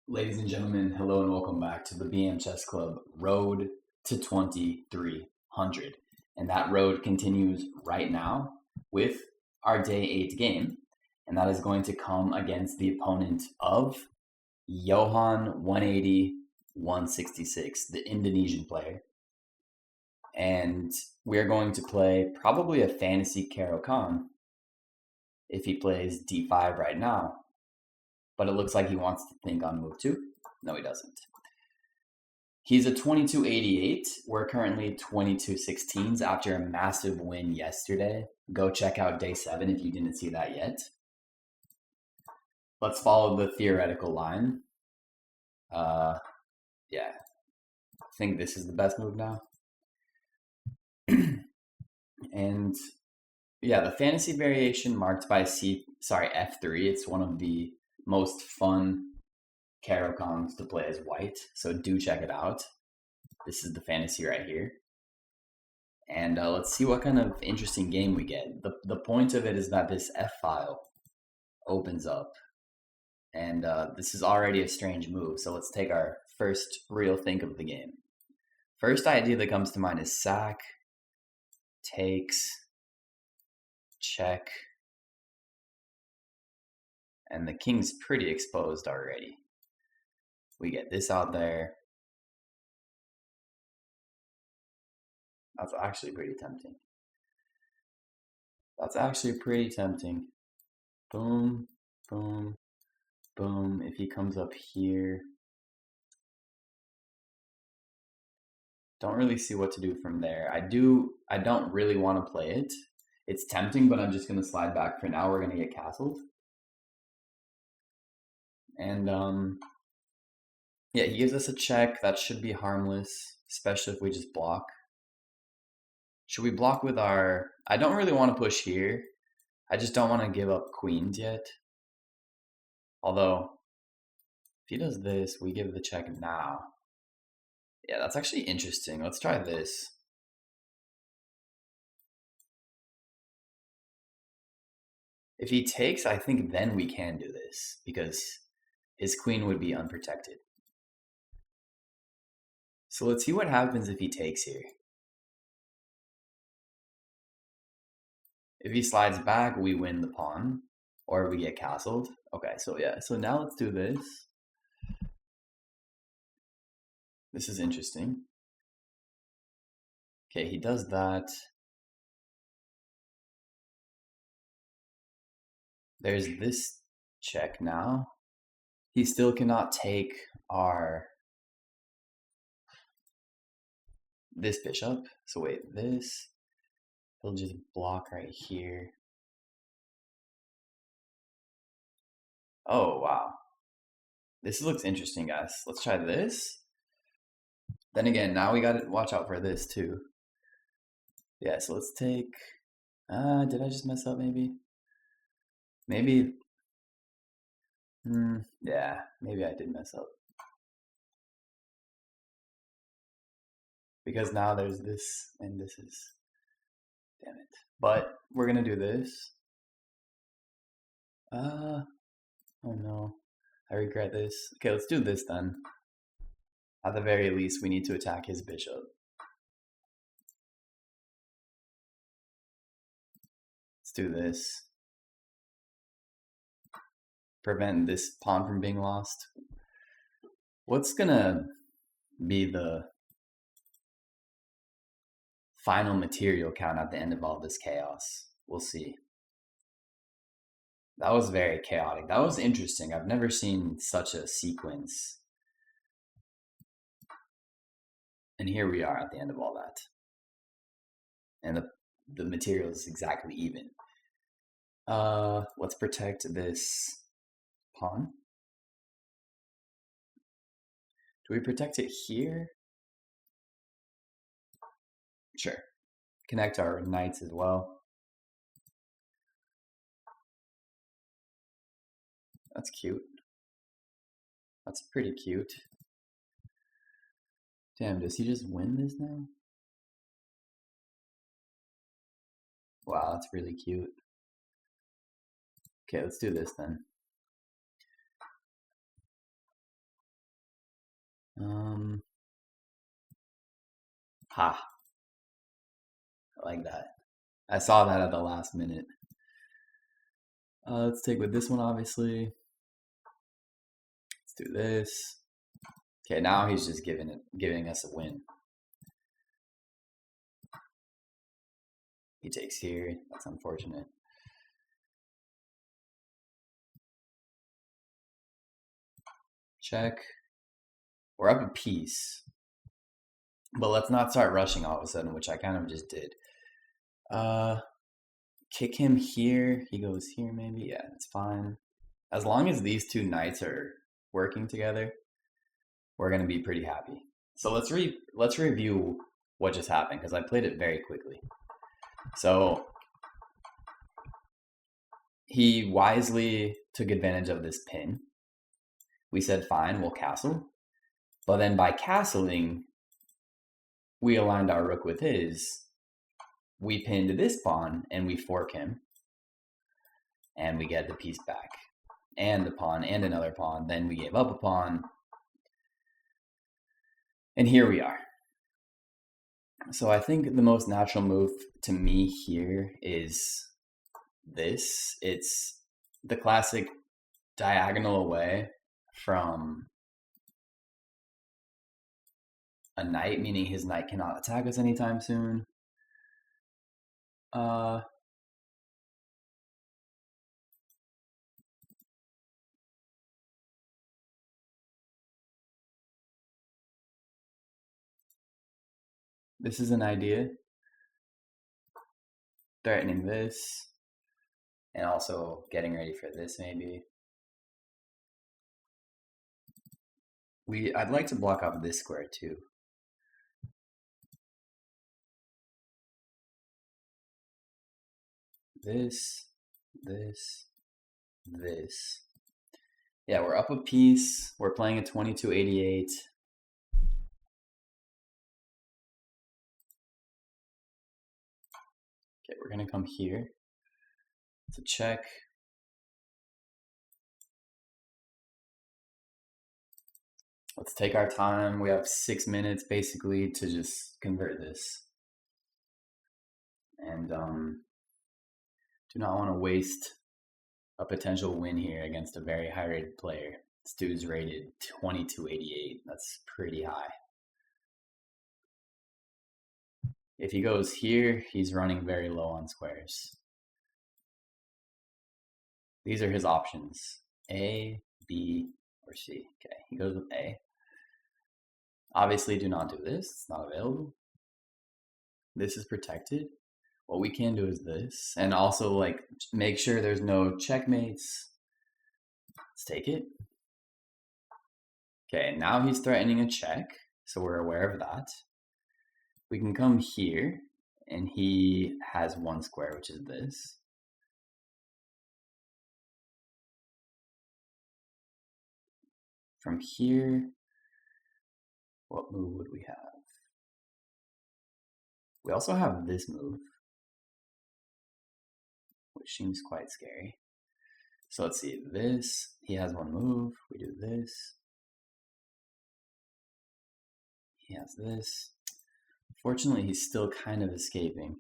Ladies and gentlemen, hello and welcome back to the BM Chess Club Road to 2300. And that road continues right now with our day 8 game. And that is going to come against the opponent of Johan 180 166, the Indonesian player. And we're going to play probably a fantasy Caro-Kann if he plays d5 right now. But it looks like he wants to think on move 2. No, he doesn't. He's a 2288. We're currently 2216s after a massive win yesterday. Go check out day 7 if you didn't see that yet. Let's follow the theoretical line. Yeah. I think this is the best move now. And yeah, the fantasy variation marked by F3. It's one of the most fun Caro-Kanns to play as white, so do check it out. This is the fantasy right here. And let's see what kind of interesting game we get. The point of it is that this F file opens up. And this is already a strange move, so let's take our first real think of the game. First idea that comes to mind is sack, takes, check, and the king's pretty exposed already. We get this out there. That's actually pretty tempting. Boom, boom, boom. If he comes up here, don't really see what to do from there. I don't really want to play it. It's tempting, but I'm just going to slide back for now. We're going to get castled. And yeah, he gives us a check. That should be harmless, especially if we just block. Should we block with our... I don't really want to push here. I just don't want to give up queens yet. Although, if he does this, we give the check now. Yeah, that's actually interesting. Let's try this. If he takes, I think then we can do this, because his queen would be unprotected. So let's see what happens if he takes here. If he slides back, we win the pawn, or we get castled. Okay, so yeah, so now let's do this. This is interesting. Okay, he does that. There's this check now. He still cannot take this bishop. So wait, this. He'll just block right here. Oh, wow. This looks interesting, guys. Let's try this. Then again, now we gotta watch out for this too. Yeah, so let's take... did I just mess up maybe? Maybe... yeah, maybe I did mess up. Because now there's this, and this is... Damn it. But we're gonna do this. Oh no. I regret this. Okay, let's do this then. At the very least, we need to attack his bishop. Let's do this. Prevent this pawn from being lost. What's gonna be the final material count at the end of all this chaos? We'll see. That was very chaotic. That was interesting. I've never seen such a sequence. And here we are at the end of all that. And the material is exactly even. Let's protect this pawn. Do we protect it here? Sure. Connect our knights as well. That's cute. That's pretty cute. Damn, does he just win this now? Wow, that's really cute. Okay, let's do this then. Ha. I like that. I saw that at the last minute. Let's take with this one, obviously. Let's do this. Okay, now he's just giving us a win. He takes here. That's unfortunate. Check. We're up a piece. But let's not start rushing all of a sudden, which I kind of just did. Kick him here. He goes here maybe. Yeah, it's fine. As long as these two knights are working together, we're going to be pretty happy. So let's review what just happened, because I played it very quickly. So he wisely took advantage of this pin. We said, fine, we'll castle. But then by castling, we aligned our rook with his. We pinned this pawn and we fork him. And we get the piece back. And the pawn and another pawn. Then we gave up a pawn. And here we are. So I think the most natural move to me here is this. It's the classic diagonal away from a knight, meaning his knight cannot attack us anytime soon. This is an idea. Threatening this. And also getting ready for this maybe. I'd like to block off this square too. This. Yeah, we're up a piece. We're playing a 2288. Okay, we're gonna come here. It's a check. Let's take our time. We have 6 minutes basically to just convert this. And do not want to waste a potential win here against a very high rated player. This dude's rated 2288. That's pretty high. If he goes here, he's running very low on squares. These are his options. A, B, or C. Okay, he goes with A. Obviously, do not do this. It's not available. This is protected. What we can do is this. And also, like, make sure there's no checkmates. Let's take it. Okay, now he's threatening a check. So we're aware of that. We can come here. And he has one square, which is this. From here, what move would we have? We also have this move, which seems quite scary. So let's see, this, he has one move, we do this. He has this. Fortunately, he's still kind of escaping.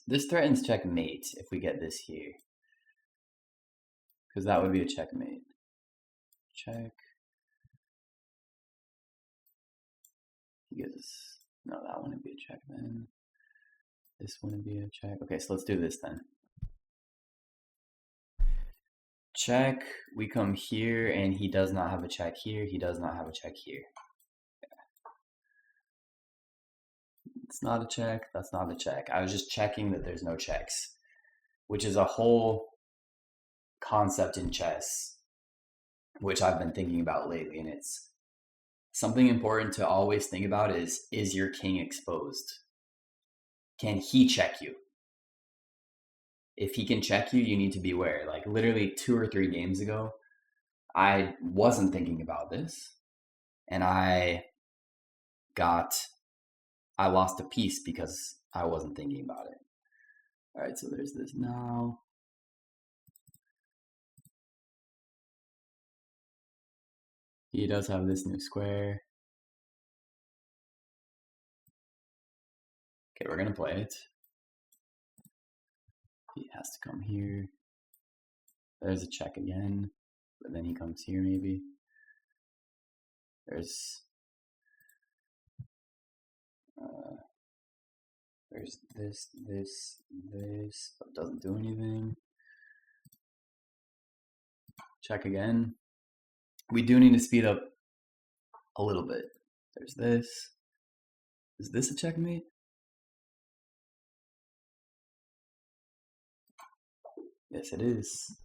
This threatens checkmate if we get this here. Because that would be a checkmate. Check. He gets, no, that wouldn't be a check then. This wouldn't be a check. Okay, so let's do this then. Check, we come here and he does not have a check here. He does not have a check here. It's not a check, that's not a check. I was just checking that there's no checks, which is a whole concept in chess, which I've been thinking about lately. And it's something important to always think about is your king exposed? Can he check you? If he can check you, you need to beware. Like literally 2 or 3 games ago, I wasn't thinking about this and I lost a piece because I wasn't thinking about it. All right, so there's this now. He does have this new square. Okay, we're gonna play it. He has to come here. There's a check again, but then he comes here maybe. There's this, but it doesn't do anything. Check again. We do need to speed up a little bit. There's this. Is this a checkmate? Yes, it is.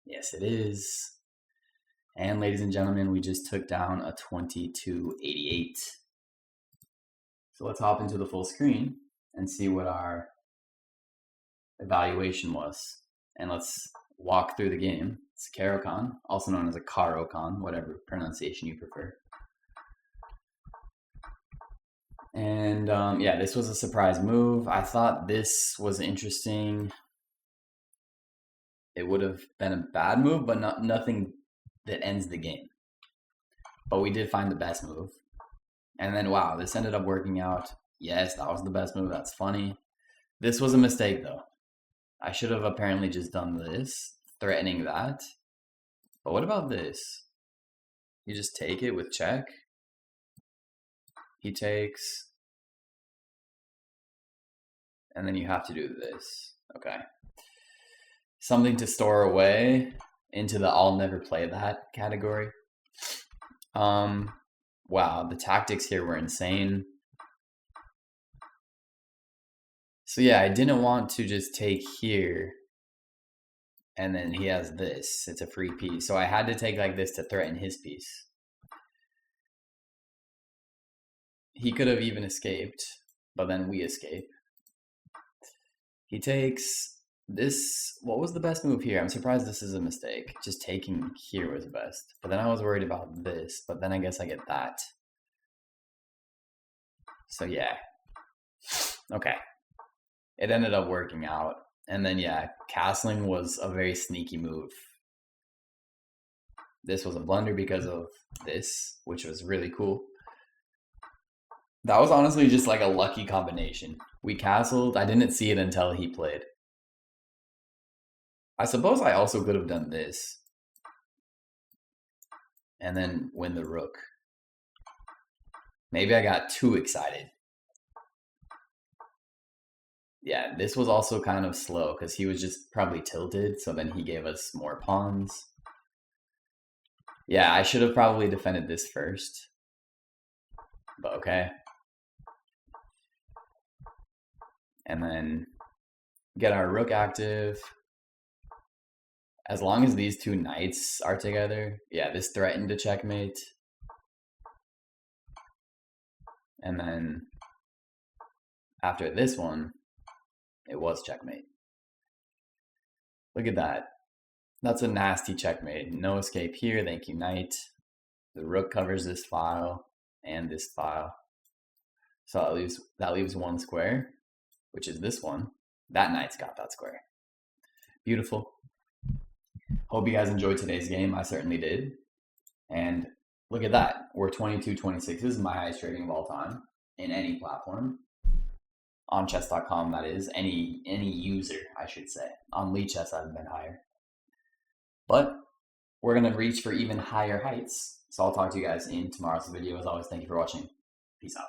Yes, it is. And ladies and gentlemen, we just took down a 2288. So let's hop into the full screen and see what our evaluation was. And let's walk through the game. It's Caro-Kann, also known as a Caro-Kann, whatever pronunciation you prefer. And yeah, this was a surprise move. I thought this was interesting. It would have been a bad move, but nothing that ends the game. But we did find the best move. And then, wow, this ended up working out. Yes, that was the best move. That's funny. This was a mistake, though. I should have apparently just done this, threatening that. But what about this? You just take it with check. He takes. And then you have to do this. Okay. Something to store away into the I'll never play that category. Wow, the tactics here were insane. So yeah, I didn't want to just take here and then he has this. It's a free piece. So I had to take like this to threaten his piece. He could have even escaped, but then we escape. He takes this. What was the best move here? I'm surprised this is a mistake. Just taking here was best. But then I was worried about this, but then I guess I get that. So yeah. Okay. It ended up working out. And then yeah, castling was a very sneaky move. This was a blunder because of this, which was really cool. That was honestly just like a lucky combination. We castled. I didn't see it until he played. I suppose I also could have done this. And then win the rook. Maybe I got too excited. Yeah, this was also kind of slow because he was just probably tilted. So then he gave us more pawns. Yeah, I should have probably defended this first. But okay. And then get our rook active. As long as these two knights are together. Yeah, this threatened to checkmate. And then after this one, it was checkmate. Look at that. That's a nasty checkmate. No escape here. Thank you, knight. The rook covers this file and this file. So that leaves one square, which is this one. That knight's got that square. Beautiful. Hope you guys enjoyed today's game. I certainly did. And look at that. We're 22-26. This is my highest rating of all time in any platform. On chess.com, that is. Any user, I should say. On Lichess, I've been higher. But we're going to reach for even higher heights. So I'll talk to you guys in tomorrow's video. As always, thank you for watching. Peace out.